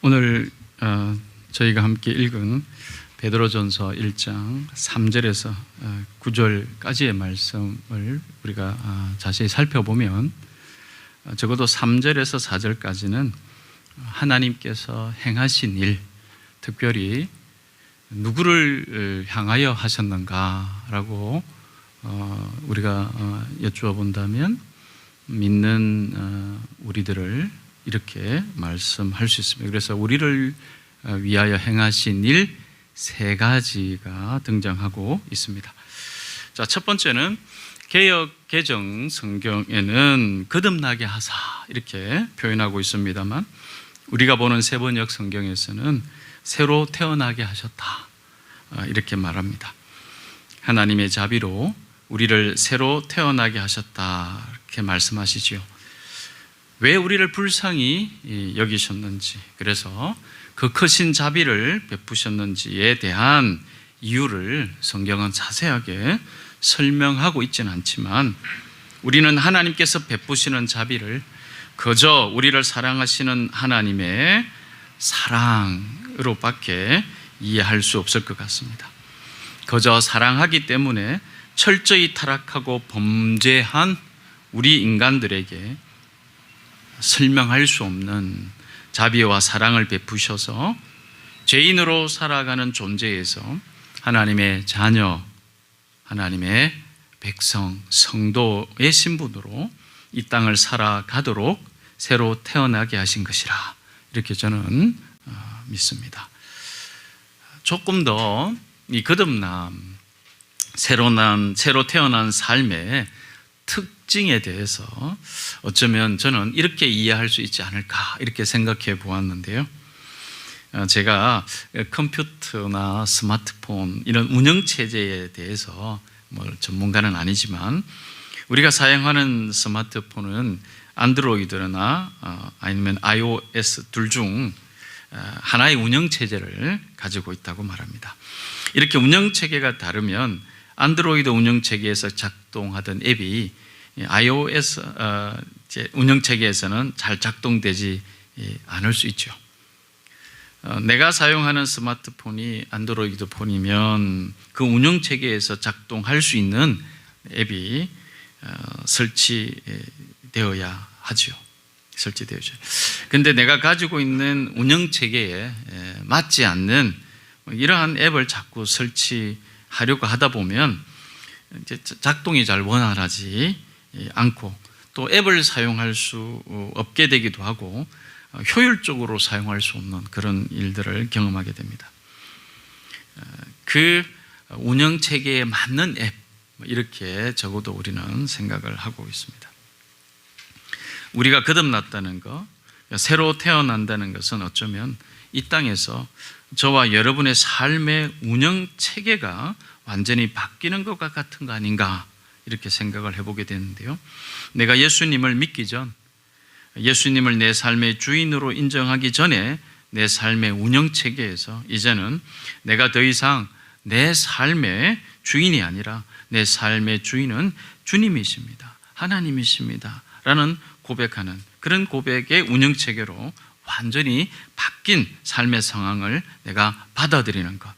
오늘 저희가 함께 읽은 베드로전서 1장 3절에서 9절까지의 말씀을 우리가 자세히 살펴보면 적어도 3절에서 4절까지는 하나님께서 행하신 일, 특별히 누구를 향하여 하셨는가라고 우리가 여쭈어 본다면 믿는 우리들을 이렇게 말씀할 수 있습니다. 그래서 우리를 위하여 행하신 일 3가지가 등장하고 있습니다. 자, 첫 번째는 개역 개정 성경에는 거듭나게 하사 이렇게 표현하고 있습니다만, 우리가 보는 세번역 성경에서는 새로 태어나게 하셨다 이렇게 말합니다. 하나님의 자비로 우리를 새로 태어나게 하셨다 이렇게 말씀하시지요. 왜 우리를 불쌍히 여기셨는지, 그래서 그 크신 자비를 베푸셨는지에 대한 이유를 성경은 자세하게 설명하고 있지는 않지만, 우리는 하나님께서 베푸시는 자비를 그저 우리를 사랑하시는 하나님의 사랑으로밖에 이해할 수 없을 것 같습니다. 그저 사랑하기 때문에 철저히 타락하고 범죄한 우리 인간들에게 설명할 수 없는 자비와 사랑을 베푸셔서 죄인으로 살아가는 존재에서 하나님의 자녀, 하나님의 백성, 성도의 신분으로 이 땅을 살아가도록 새로 태어나게 하신 것이라, 이렇게 저는 믿습니다. 조금 더 이 거듭남, 새로 태어난 삶의 특징에 대해서 어쩌면 저는 이렇게 이해할 수 있지 않을까 이렇게 생각해 보았는데요. 제가 컴퓨터나 스마트폰 이런 운영체제에 대해서 전문가는 아니지만, 우리가 사용하는 스마트폰은 안드로이드나 아니면 iOS 둘 중 하나의 운영체제를 가지고 있다고 말합니다. 이렇게 운영체계가 다르면 안드로이드 운영체계에서 작동하던 앱이 iOS 운영체계에서는 잘 작동되지 않을 수 있죠. 내가 사용하는 스마트폰이 안드로이드 폰이면 그 운영체계에서 작동할 수 있는 앱이 설치되어야 하죠. 그런데 내가 가지고 있는 운영체계에 맞지 않는 이러한 앱을 자꾸 설치하려고 하다 보면 이제 작동이 잘 원활하지 않고, 또 앱을 사용할 수 없게 되기도 하고 효율적으로 사용할 수 없는 그런 일들을 경험하게 됩니다. 그 운영체계에 맞는 앱, 이렇게 적어도 우리는 생각을 하고 있습니다. 우리가 거듭났다는 것, 새로 태어난다는 것은 어쩌면 이 땅에서 저와 여러분의 삶의 운영체계가 완전히 바뀌는 것과 같은 거 아닌가 이렇게 생각을 해보게 되는데요. 내가 예수님을 믿기 전, 예수님을 내 삶의 주인으로 인정하기 전에 내 삶의 운영체계에서 이제는 내가 더 이상 내 삶의 주인이 아니라 내 삶의 주인은 주님이십니다, 하나님이십니다 라는 고백하는 그런 고백의 운영체계로 완전히 바뀐 삶의 상황을 내가 받아들이는 것,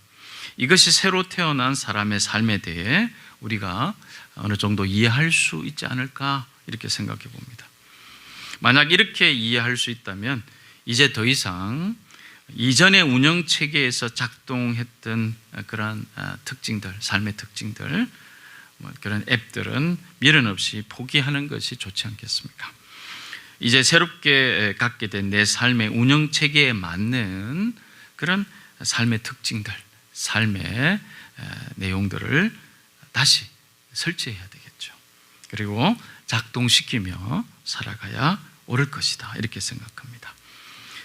이것이 새로 태어난 사람의 삶에 대해 우리가 어느 정도 이해할 수 있지 않을까 이렇게 생각해 봅니다. 만약 이렇게 이해할 수 있다면 이제 더 이상 이전의 운영체계에서 작동했던 그런 특징들, 삶의 특징들, 그런 앱들은 미련 없이 포기하는 것이 좋지 않겠습니까? 이제 새롭게 갖게 된 내 삶의 운영체계에 맞는 그런 삶의 특징들, 삶의 내용들을 다시 설치해야 되겠죠. 그리고 작동시키며 살아가야 옳을 것이다 이렇게 생각합니다.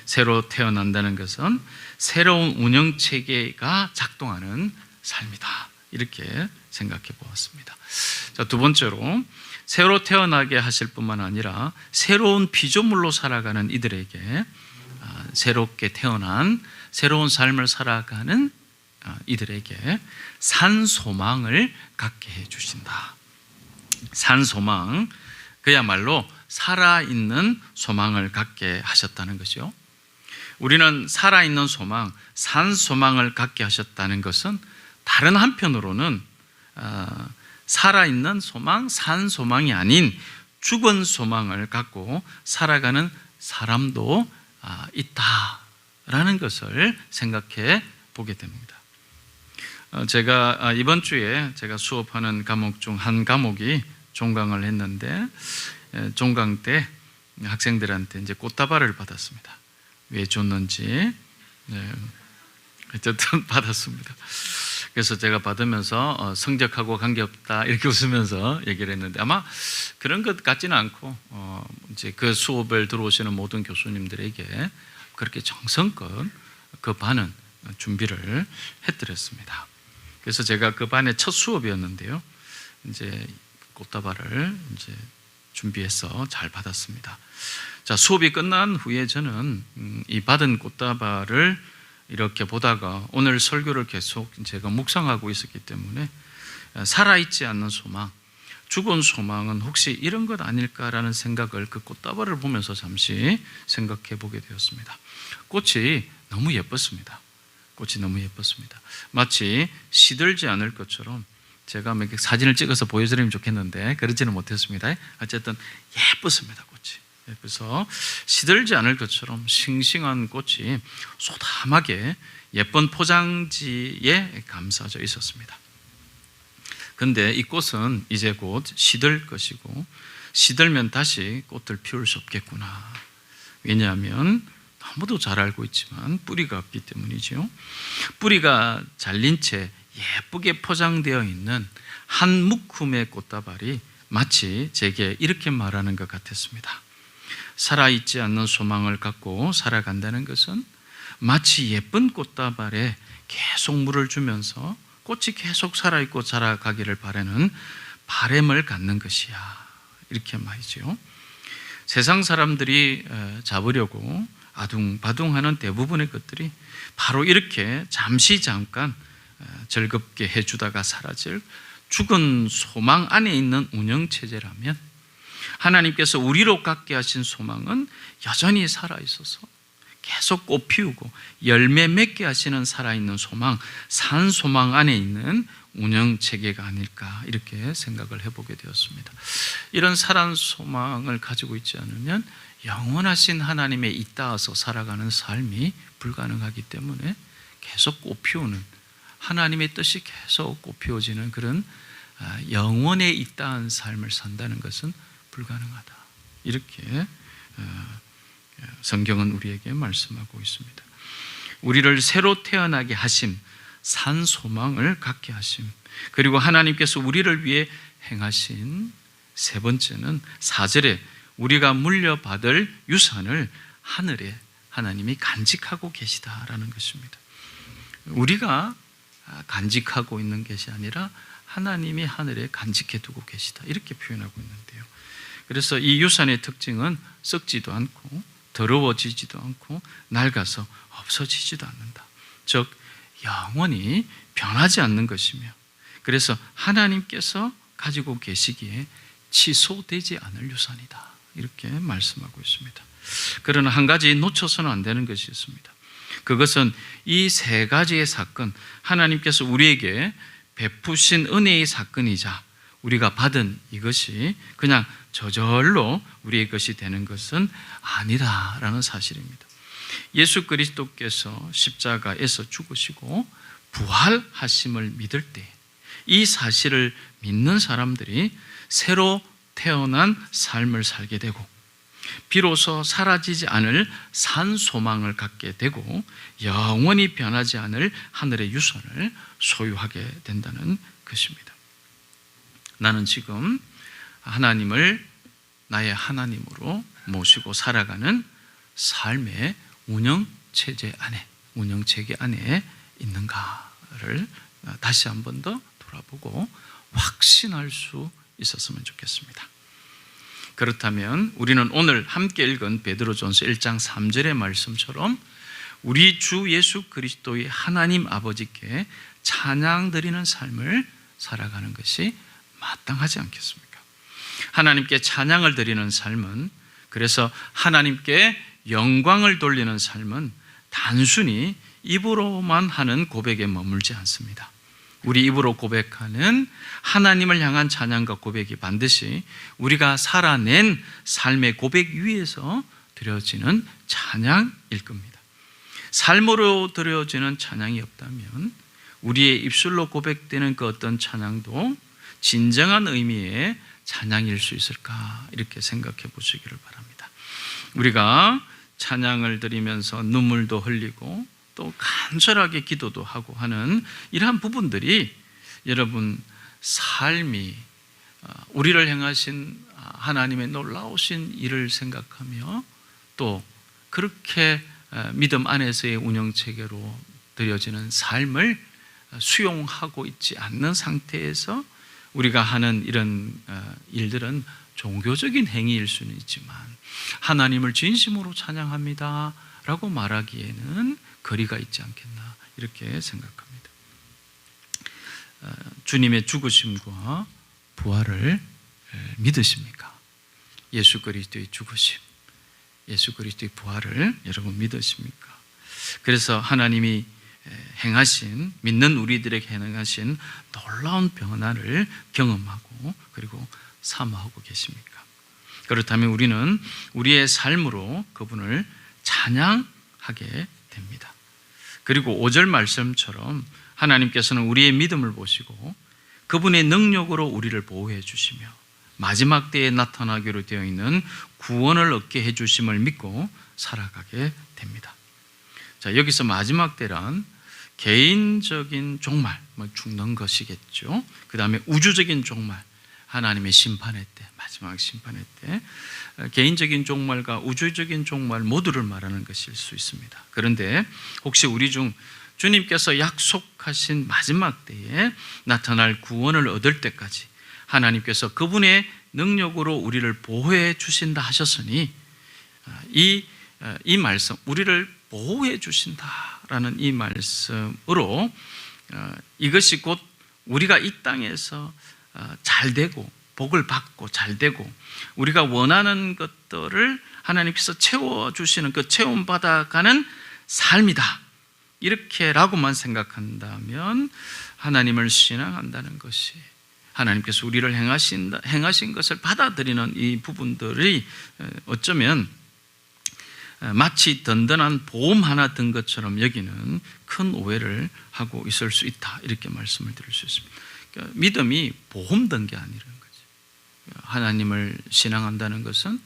새로 태어난다는 것은 새로운 운영체계가 작동하는 삶이다 이렇게 생각해 보았습니다. 자, 두 번째로 새로 태어나게 하실 뿐만 아니라 새로운 피조물로 살아가는 이들에게, 새롭게 태어난 새로운 삶을 살아가는 이들에게 산 소망을 갖게 해 주신다. 산 소망, 그야말로 살아있는 소망을 갖게 하셨다는 것이요. 우리는 살아있는 소망, 산 소망을 갖게 하셨다는 것은 다른 한편으로는 살아있는 소망, 산 소망이 아닌 죽은 소망을 갖고 살아가는 사람도 있다라는 것을 생각해 보게 됩니다. 제가 이번 주에 제가 수업하는 과목 중 한 과목이 종강을 했는데, 종강 때 학생들한테 이제 꽃다발을 받았습니다. 왜 줬는지 어쨌든 받았습니다. 그래서 제가 받으면서 성적하고 관계없다 이렇게 웃으면서 얘기를 했는데, 아마 그런 것 같지는 않고 이제 그 수업을 들어오시는 모든 교수님들에게 그렇게 정성껏 그 반은 준비를 해드렸습니다. 그래서 제가 그 반의 첫 수업이었는데요, 이제 꽃다발을 이제 준비해서 잘 받았습니다. 자, 수업이 끝난 후에 저는 이 받은 꽃다발을 이렇게 보다가 오늘 설교를 계속 제가 묵상하고 있었기 때문에 살아있지 않는 소망, 죽은 소망은 혹시 이런 것 아닐까라는 생각을 그 꽃다발을 보면서 잠시 생각해 보게 되었습니다. 꽃이 너무 예뻤습니다. 꽃이 너무 예뻤습니다. 마치 시들지 않을 것처럼, 제가 몇 개 사진을 찍어서 보여드리면 좋겠는데 그러지는 못했습니다. 어쨌든 예뻤습니다. 꽃이. 그래서 시들지 않을 것처럼 싱싱한 꽃이 소담하게 예쁜 포장지에 감싸져 있었습니다. 그런데 이 꽃은 이제 곧 시들 것이고, 시들면 다시 꽃을 피울 수 없겠구나. 왜냐하면 아무도 잘 알고 있지만 뿌리가 없기 때문이죠. 뿌리가 잘린 채 예쁘게 포장되어 있는 한 묶음의 꽃다발이 마치 제게 이렇게 말하는 것 같았습니다. 살아있지 않는 소망을 갖고 살아간다는 것은 마치 예쁜 꽃다발에 계속 물을 주면서 꽃이 계속 살아있고 자라가기를 바라는 바람을 갖는 것이야, 이렇게 말이죠. 세상 사람들이 잡으려고 아둥바둥하는 대부분의 것들이 바로 이렇게 잠깐 즐겁게 해주다가 사라질 죽은 소망 안에 있는 운영체제라면, 하나님께서 우리로 갖게 하신 소망은 여전히 살아있어서 계속 꽃 피우고 열매 맺게 하시는 살아있는 소망, 산 소망 안에 있는 운영체계가 아닐까, 이렇게 생각을 해보게 되었습니다. 이런 살아난 소망을 가지고 있지 않으면 영원하신 하나님에 잇닿아서 살아가는 삶이 불가능하기 때문에 계속 꽃 피우는, 하나님의 뜻이 계속 꽃 피워지는 그런 영원에 잇닿은 삶을 산다는 것은 불가능하다, 이렇게 성경은 우리에게 말씀하고 있습니다. 우리를 새로 태어나게 하심, 산 소망을 갖게 하심, 그리고 하나님께서 우리를 위해 행하신 세 번째는 4절에 우리가 물려받을 유산을 하늘에 하나님이 간직하고 계시다라는 것입니다. 우리가 간직하고 있는 것이 아니라 하나님이 하늘에 간직해 두고 계시다, 이렇게 표현하고 있는데요. 그래서 이 유산의 특징은 썩지도 않고 더러워지지도 않고 낡아서 없어지지도 않는다. 즉 영원히 변하지 않는 것이며, 그래서 하나님께서 가지고 계시기에 취소되지 않을 유산이다, 이렇게 말씀하고 있습니다. 그러나 한 가지 놓쳐서는 안 되는 것이 있습니다. 그것은 이 세 가지의 사건, 하나님께서 우리에게 베푸신 은혜의 사건이자 우리가 받은 이것이 그냥 저절로 우리의 것이 되는 것은 아니다라는 사실입니다. 예수 그리스도께서 십자가에서 죽으시고 부활하심을 믿을 때 이 사실을 믿는 사람들이 새로 태어난 삶을 살게 되고, 비로소 사라지지 않을 산 소망을 갖게 되고 영원히 변하지 않을 하늘의 유산을 소유하게 된다는 것입니다. 나는 지금 하나님을 나의 하나님으로 모시고 살아가는 삶의 운영체계 안에 있는가를 다시 한 번 더 돌아보고 확신할 수 있었으면 좋겠습니다. 그렇다면 우리는 오늘 함께 읽은 베드로전서 1장 3절의 말씀처럼 우리 주 예수 그리스도의 하나님 아버지께 찬양 드리는 삶을 살아가는 것이 마땅하지 않겠습니까? 하나님께 찬양을 드리는 삶은, 그래서 하나님께 영광을 돌리는 삶은 단순히 입으로만 하는 고백에 머물지 않습니다. 우리 입으로 고백하는 하나님을 향한 찬양과 고백이 반드시 우리가 살아낸 삶의 고백 위에서 드려지는 찬양일 겁니다. 삶으로 드려지는 찬양이 없다면 우리의 입술로 고백되는 그 어떤 찬양도 진정한 의미의 찬양일 수 있을까, 이렇게 생각해 보시기를 바랍니다. 우리가 찬양을 드리면서 눈물도 흘리고 또 간절하게 기도도 하고 하는 이러한 부분들이 여러분 삶이 우리를 향하신 하나님의 놀라우신 일을 생각하며 또 그렇게 믿음 안에서의 운영체계로 드려지는 삶을 수용하고 있지 않는 상태에서 우리가 하는 이런 일들은 종교적인 행위일 수는 있지만 하나님을 진심으로 찬양합니다 라고 말하기에는 거리가 있지 않겠나, 이렇게 생각합니다. 주님의 죽으심과 부활을 믿으십니까? 예수 그리스도의 죽으심, 예수 그리스도의 부활을 여러분 믿으십니까? 그래서 하나님이 행하신, 믿는 우리들에게 행하신 놀라운 변화를 경험하고 그리고 사모하고 계십니까? 그렇다면 우리는 우리의 삶으로 그분을 찬양하게 됩니다. 그리고 5절 말씀처럼 하나님께서는 우리의 믿음을 보시고 그분의 능력으로 우리를 보호해 주시며 마지막 때에 나타나기로 되어 있는 구원을 얻게 해 주심을 믿고 살아가게 됩니다. 자, 여기서 마지막 때란 개인적인 종말, 죽는 것이겠죠. 그 다음에 우주적인 종말, 하나님의 심판의 때, 마지막 심판의 때, 개인적인 종말과 우주적인 종말 모두를 말하는 것일 수 있습니다. 그런데 혹시 우리 중 주님께서 약속하신 마지막 때에 나타날 구원을 얻을 때까지 하나님께서 그분의 능력으로 우리를 보호해 주신다 하셨으니 이 말씀, 우리를 보호해 주신다라는 이 말씀으로 이것이 곧 우리가 이 땅에서 잘 되고 복을 받고 잘 되고 우리가 원하는 것들을 하나님께서 채워주시는 그 체험받아가는 삶이다, 이렇게라고만 생각한다면 하나님을 신앙한다는 것이, 하나님께서 우리를 행하신 것을 받아들이는 이 부분들이 어쩌면 마치 든든한 보험 하나 든 것처럼 여기는 큰 오해를 하고 있을 수 있다, 이렇게 말씀을 드릴 수 있습니다. 그러니까 믿음이 보험 든 게 아니라는 거죠. 하나님을 신앙한다는 것은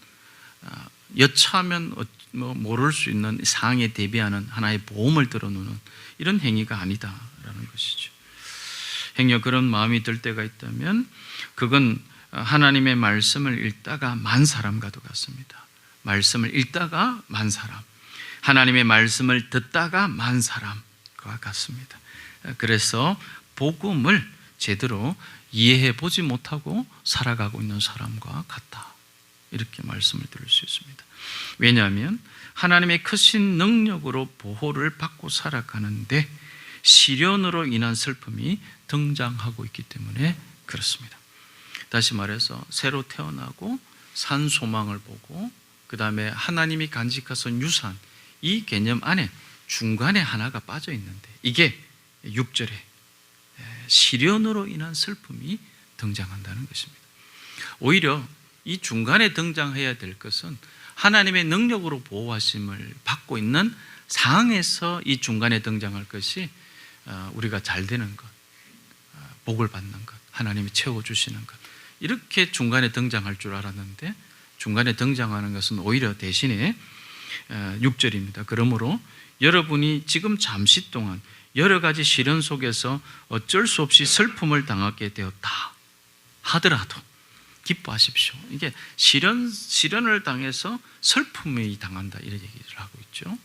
여차하면 모를 수 있는 상황에 대비하는 하나의 보험을 들어놓는 이런 행위가 아니다라는 것이죠. 행여 그런 마음이 들 때가 있다면 그건 하나님의 말씀을 읽다가 만 사람과도 같습니다. 말씀을 읽다가 만 사람, 하나님의 말씀을 듣다가 만 사람과 같습니다. 그래서 복음을 제대로 이해해 보지 못하고 살아가고 있는 사람과 같다, 이렇게 말씀을 드릴 수 있습니다. 왜냐하면 하나님의 크신 능력으로 보호를 받고 살아가는데 시련으로 인한 슬픔이 등장하고 있기 때문에 그렇습니다. 다시 말해서 새로 태어나고 산 소망을 보고 그 다음에 하나님이 간직하신 유산, 이 개념 안에 중간에 하나가 빠져 있는데 이게 6절에 시련으로 인한 슬픔이 등장한다는 것입니다. 오히려 이 중간에 등장해야 될 것은 하나님의 능력으로 보호하심을 받고 있는 상황에서 이 중간에 등장할 것이 우리가 잘 되는 것, 복을 받는 것, 하나님이 채워주시는 것, 이렇게 중간에 등장할 줄 알았는데 중간에 등장하는 것은 오히려 대신에 6절입니다. 그러므로 여러분이 지금 잠시 동안 여러 가지 시련 속에서 어쩔 수 없이 슬픔을 당하게 되었다 하더라도 기뻐하십시오. 이게 시련을 당해서 슬픔이 당한다, 이런 얘기를 하고 있죠.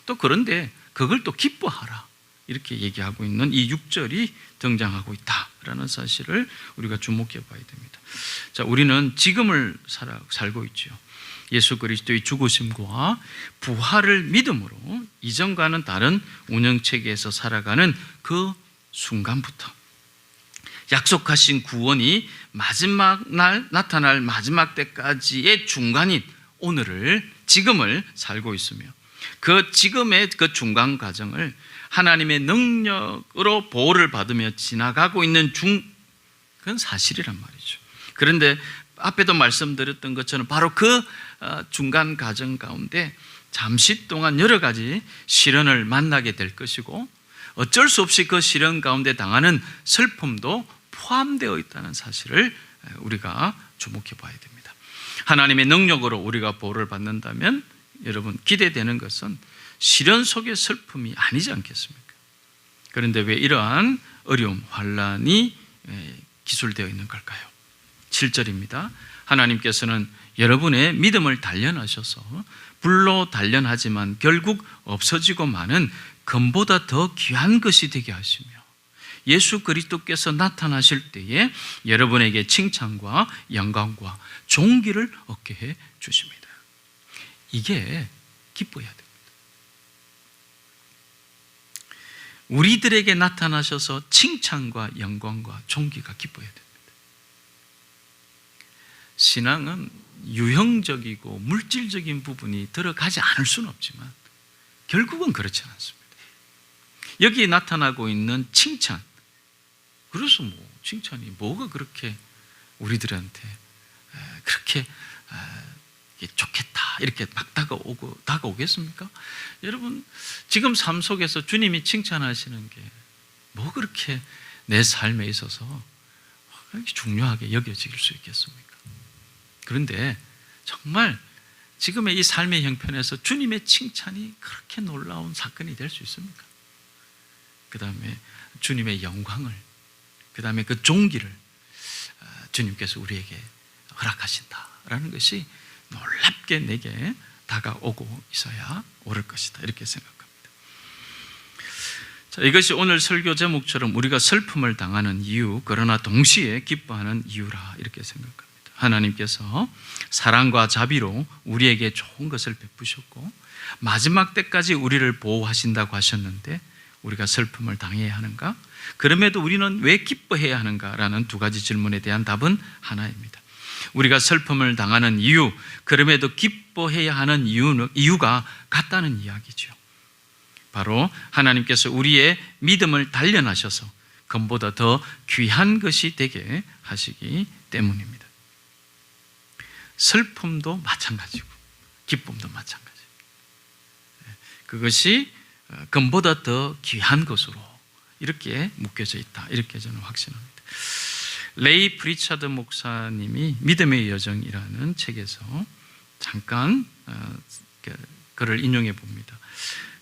또 그런데 그걸 또 기뻐하라, 이렇게 얘기하고 있는 이 6절이 등장하고 있다라는 사실을 우리가 주목해 봐야 됩니다. 자, 우리는 지금을 살고 있죠. 예수 그리스도의 죽으심과 부활을 믿음으로 이전과는 다른 운영체계에서 살아가는 그 순간부터 약속하신 구원이 마지막 날 나타날 마지막 때까지의 중간인 오늘을, 지금을 살고 있으며 그 지금의 그 중간 과정을 하나님의 능력으로 보호를 받으며 지나가고 있는 그건 사실이란 말이죠. 그런데 앞에도 말씀드렸던 것처럼 바로 그 중간 과정 가운데 잠시 동안 여러 가지 시련을 만나게 될 것이고 어쩔 수 없이 그 시련 가운데 당하는 슬픔도 포함되어 있다는 사실을 우리가 주목해 봐야 됩니다. 하나님의 능력으로 우리가 보호를 받는다면 여러분 기대되는 것은 시련 속의 슬픔이 아니지 않겠습니까? 그런데 왜 이러한 어려움, 환난이 기술되어 있는 걸까요? 7절입니다. 하나님께서는 여러분의 믿음을 단련하셔서 불로 단련하지만 결국 없어지고 마는 금보다 더 귀한 것이 되게 하시며 예수 그리스도께서 나타나실 때에 여러분에게 칭찬과 영광과 존귀를 얻게 해 주십니다. 이게 기뻐해야 됩니다. 우리들에게 나타나셔서 칭찬과 영광과 존귀가 기뻐해야 됩니다. 신앙은 유형적이고 물질적인 부분이 들어가지 않을 수는 없지만 결국은 그렇지 않습니다. 여기에 나타나고 있는 칭찬, 그래서 칭찬이 뭐가 그렇게 우리들한테 그렇게 좋겠다 이렇게 막 다가오겠습니까? 여러분 지금 삶 속에서 주님이 칭찬하시는 게 뭐 그렇게 내 삶에 있어서 그렇게 중요하게 여겨질 수 있겠습니까? 그런데 정말 지금의 이 삶의 형편에서 주님의 칭찬이 그렇게 놀라운 사건이 될 수 있습니까? 그 다음에 주님의 영광을, 그 다음에 그 존귀를 주님께서 우리에게 허락하신다라는 것이 놀랍게 내게 다가오고 있어야 옳을 것이다 이렇게 생각합니다. 자, 이것이 오늘 설교 제목처럼 우리가 슬픔을 당하는 이유, 그러나 동시에 기뻐하는 이유라 이렇게 생각합니다. 하나님께서 사랑과 자비로 우리에게 좋은 것을 베푸셨고 마지막 때까지 우리를 보호하신다고 하셨는데 우리가 슬픔을 당해야 하는가? 그럼에도 우리는 왜 기뻐해야 하는가라는 두 가지 질문에 대한 답은 하나입니다. 우리가 슬픔을 당하는 이유, 그럼에도 기뻐해야 하는 이유가 같다는 이야기죠. 바로 하나님께서 우리의 믿음을 단련하셔서 금보다 더 귀한 것이 되게 하시기 때문입니다. 슬픔도 마찬가지고 기쁨도 마찬가지입니다. 그것이 금보다 더 귀한 것으로 이렇게 묶여져 있다 이렇게 저는 확신합니다. 레이 프리차드 목사님이 믿음의 여정이라는 책에서 잠깐 글을 인용해 봅니다.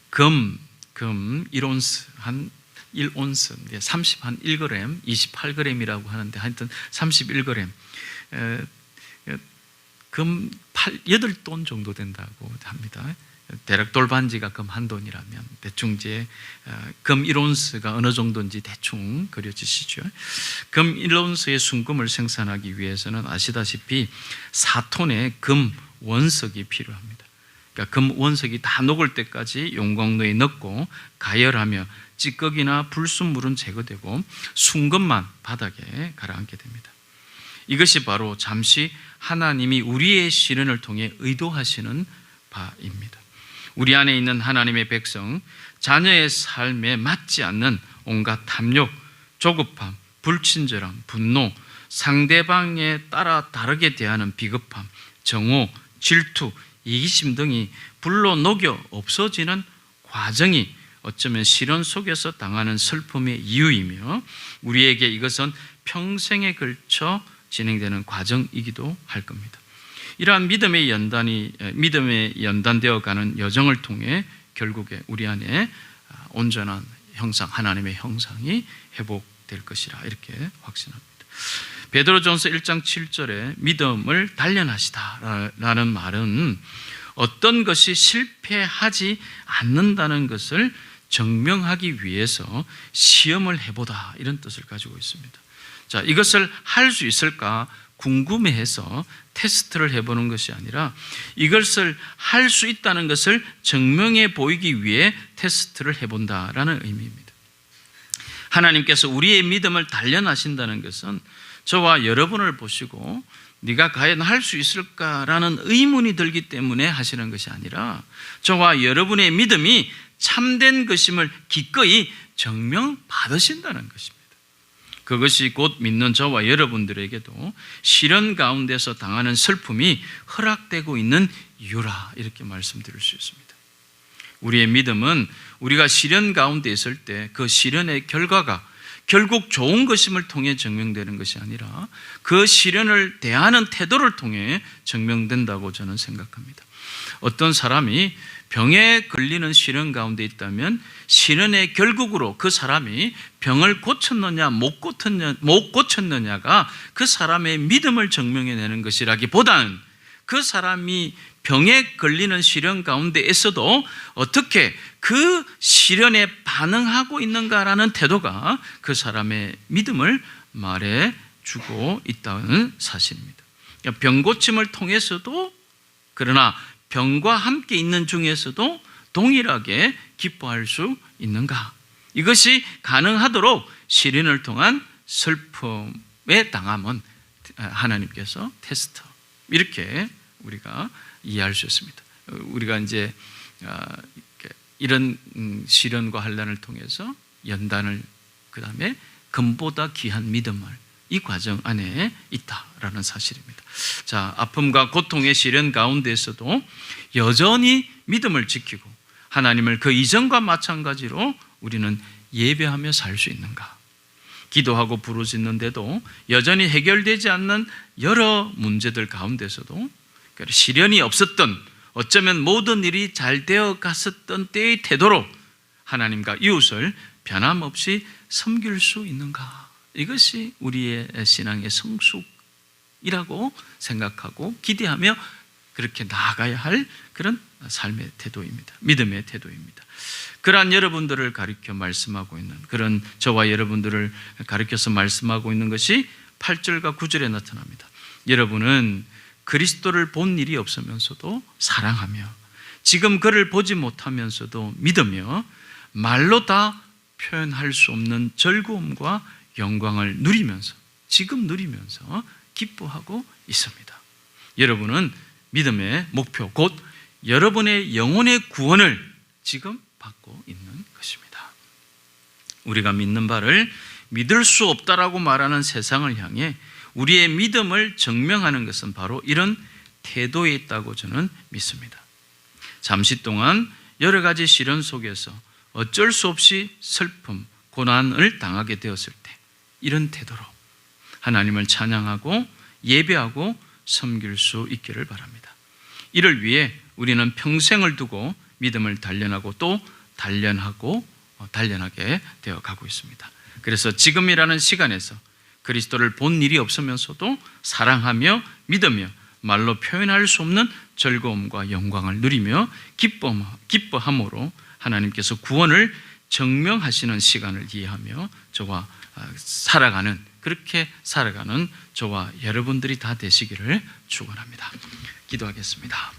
금 1온스 한 1온스 31g 28g이라고 하는데 하여튼 31g 금 8돈 정도 된다고 합니다. 대략 돌반지가 금 한 돈이라면 대충 이제 금 1온스가 어느 정도인지 대충 그려지시죠. 금 1온스의 순금을 생산하기 위해서는 아시다시피 4톤의 금 원석이 필요합니다. 그러니까 금 원석이 다 녹을 때까지 용광로에 넣고 가열하며 찌꺼기나 불순물은 제거되고 순금만 바닥에 가라앉게 됩니다. 이것이 바로 잠시 하나님이 우리의 시련을 통해 의도하시는 바입니다. 우리 안에 있는 하나님의 백성, 자녀의 삶에 맞지 않는 온갖 탐욕, 조급함, 불친절함, 분노, 상대방에 따라 다르게 대하는 비겁함, 정오, 질투, 이기심 등이 불로 녹여 없어지는 과정이 어쩌면 시련 속에서 당하는 슬픔의 이유이며 우리에게 이것은 평생에 걸쳐 진행되는 과정이기도 할 겁니다. 이러한 믿음의 연단되어 가는 여정을 통해 결국에 우리 안에 온전한 형상, 하나님의 형상이 회복될 것이라 이렇게 확신합니다. 베드로전서 1장 7절에 믿음을 단련하시다라는 말은 어떤 것이 실패하지 않는다는 것을 증명하기 위해서 시험을 해보다 이런 뜻을 가지고 있습니다. 자, 이것을 할 수 있을까 궁금해해서 테스트를 해보는 것이 아니라 이것을 할 수 있다는 것을 증명해 보이기 위해 테스트를 해본다라는 의미입니다. 하나님께서 우리의 믿음을 단련하신다는 것은 저와 여러분을 보시고 네가 과연 할 수 있을까라는 의문이 들기 때문에 하시는 것이 아니라 저와 여러분의 믿음이 참된 것임을 기꺼이 증명받으신다는 것입니다. 그것이 곧 믿는 저와 여러분들에게도 시련 가운데서 당하는 슬픔이 허락되고 있는 이유라, 이렇게 말씀드릴 수 있습니다. 우리의 믿음은 우리가 시련 가운데 있을 때 그 시련의 결과가 결국 좋은 것임을 통해 증명되는 것이 아니라 그 시련을 대하는 태도를 통해 증명된다고 저는 생각합니다. 어떤 사람이 병에 걸리는 시련 가운데 있다면 시련의 결국으로 그 사람이 병을 고쳤느냐 못 고쳤느냐가 그 사람의 믿음을 증명해내는 것이라기보다는 그 사람이 병에 걸리는 시련 가운데에서도 어떻게 그 시련에 반응하고 있는가라는 태도가 그 사람의 믿음을 말해주고 있다는 사실입니다. 병 고침을 통해서도, 그러나 병과 함께 있는 중에서도 동일하게 기뻐할 수 있는가? 이것이 가능하도록 시련을 통한 슬픔에 당함은 하나님께서 테스트, 이렇게 우리가 이해할 수 있습니다. 우리가 이제 이런 시련과 환난을 통해서 연단을, 그 다음에 금보다 귀한 믿음을 이 과정 안에 있다라는 사실입니다. 자, 아픔과 고통의 시련 가운데에서도 여전히 믿음을 지키고 하나님을 그 이전과 마찬가지로 우리는 예배하며 살 수 있는가? 기도하고 부르짖는데도 여전히 해결되지 않는 여러 문제들 가운데서도 시련이 없었던, 어쩌면 모든 일이 잘 되어 갔었던 때의 태도로 하나님과 이웃을 변함없이 섬길 수 있는가? 이것이 우리의 신앙의 성숙이라고 생각하고 기대하며 그렇게 나아가야 할 그런 삶의 태도입니다. 믿음의 태도입니다. 그러한 여러분들을 가리켜 말씀하고 있는, 그런 저와 여러분들을 가리켜서 말씀하고 있는 것이 8절과 9절에 나타납니다. 여러분은 그리스도를 본 일이 없으면서도 사랑하며 지금 그를 보지 못하면서도 믿으며 말로 다 표현할 수 없는 즐거움과 영광을 누리면서, 지금 누리면서 기뻐하고 있습니다. 여러분은 믿음의 목표, 곧 여러분의 영혼의 구원을 지금 받고 있는 것입니다. 우리가 믿는 바를 믿을 수 없다라고 말하는 세상을 향해 우리의 믿음을 증명하는 것은 바로 이런 태도에 있다고 저는 믿습니다. 잠시 동안 여러 가지 시련 속에서 어쩔 수 없이 슬픔, 고난을 당하게 되었을 때 이런 태도로 하나님을 찬양하고 예배하고 섬길 수 있기를 바랍니다. 이를 위해 우리는 평생을 두고 믿음을 단련하고 또 단련하게 되어 가고 있습니다. 그래서 지금이라는 시간에서 그리스도를 본 일이 없으면서도 사랑하며 믿으며 말로 표현할 수 없는 즐거움과 영광을 누리며 기뻐함으로 하나님께서 구원을 증명하시는 시간을 이해하며 저와 그렇게 살아가는 저와 여러분들이 다 되시기를 축원합니다. 기도하겠습니다.